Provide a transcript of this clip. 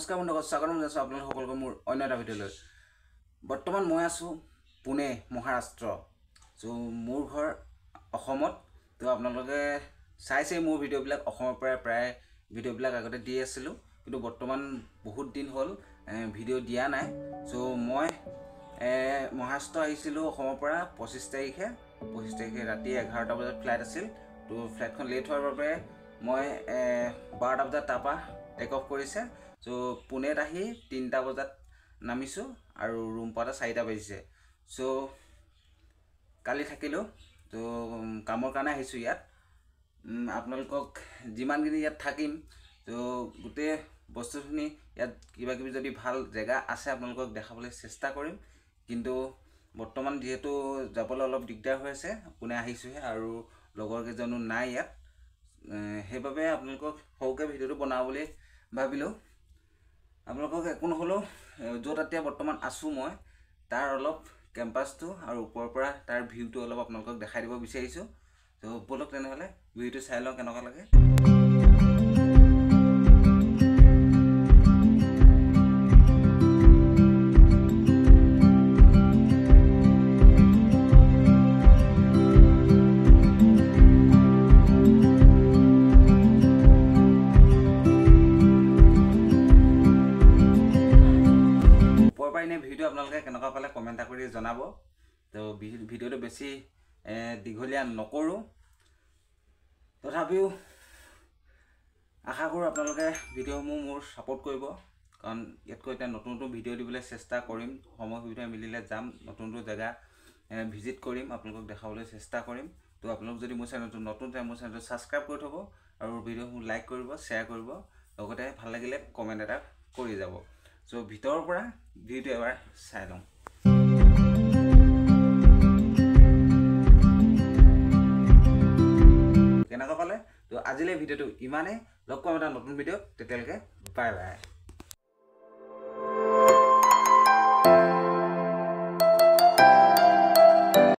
নমস্কাৰ বন্ধুসকল, স্বাগতম জনাইছোঁ আপোনালোক সকলোকে মোৰ অন্য এটা ভিডিঅ'লৈ। বৰ্তমান মই আছোঁ পুনে, মহাৰাষ্ট্ৰ। মোৰ ঘৰ অসমত। আপোনালোকে চাইছেই মোৰ ভিডিঅ'বিলাক অসমৰ পৰা প্ৰায় ভিডিঅ'বিলাক আগতে দি আছিলোঁ, কিন্তু বৰ্তমান বহুত দিন হ'ল ভিডিঅ' দিয়া নাই। মই মহাৰাষ্ট্ৰ আহিছিলোঁ অসমৰ পৰা 25 তাৰিখে ৰাতি 11টা বজাত ফ্লাইট আছিল। ফ্লাইটখন লেট হোৱাৰ বাবে মই 12টা বজাত তাৰপৰা টেক অফ কৰিছে। পুনেত আহি 3টা বজাত নামিছোঁ আৰু ৰুম পোৱাতে 4টা বাজিছে। কালি থাকিলোঁ, কামৰ কাৰণে আহিছোঁ ইয়াত। আপোনালোকক যিমানখিনি ইয়াত থাকিম, গোটেই বস্তুখিনি ইয়াত কিবাকিবি যদি ভাল জেগা আছে আপোনালোকক দেখাবলৈ চেষ্টা কৰিম। কিন্তু বৰ্তমান যিহেতু যাবলৈ অলপ দিগদাৰ হৈ আছে, পুনে আহিছোঁহে আৰু লগৰ কেইজনো নাই ইয়াত, সেইবাবে আপোনালোকক সৰুকৈ ভিডিঅ'টো বনাওঁ বুলি ভাবিলোঁ। আপোনালোকক একো নহ'লেও য'ত এতিয়া বৰ্তমান আছোঁ মই, তাৰ অলপ কেম্পাছটো আৰু ওপৰৰ পৰা তাৰ ভিউটো অলপ আপোনালোকক দেখাই দিব বিচাৰিছোঁ। ব'লক তেনেহ'লে ভিডিঅ'টো চাই লওঁ কেনেকুৱা লাগে। ভিডিঅ' আপোনালোকে কেনেকুৱা পালে কমেণ্ট এটা কৰি জনাব। ভিডিঅ'টো বেছি দীঘলীয়া নকৰোঁ, তথাপিও আশা কৰোঁ আপোনালোকে ভিডিঅ'সমূহ মোৰ ছাপোৰ্ট কৰিব, কাৰণ ইয়াতকৈ এতিয়া নতুন নতুন ভিডিঅ' দিবলৈ চেষ্টা কৰিম। সময় সুবিধা মিলিলে যাম, নতুন নতুন জেগা ভিজিট কৰিম, আপোনালোকক দেখাবলৈ চেষ্টা কৰিম। আপোনালোক যদি মোৰ চেনেলটো নতুন মোৰ চেনেলটো ছাবস্ক্ৰাইব কৰি থ'ব আৰু ভিডিঅ'সমূহ লাইক কৰিব, শ্বেয়াৰ কৰিব, লগতে ভাল লাগিলে কমেণ্ট এটা কৰি যাব। ভিতৰৰ পৰা ভিডিঅ'টো এবাৰ চাই লওঁ। কেনেকুৱা পালে? আজিলৈ ভিডিঅ'টো ইমানেই। লগ পাম এটা নতুন ভিডিঅ'ত, তেতিয়ালৈকে বাই বাই।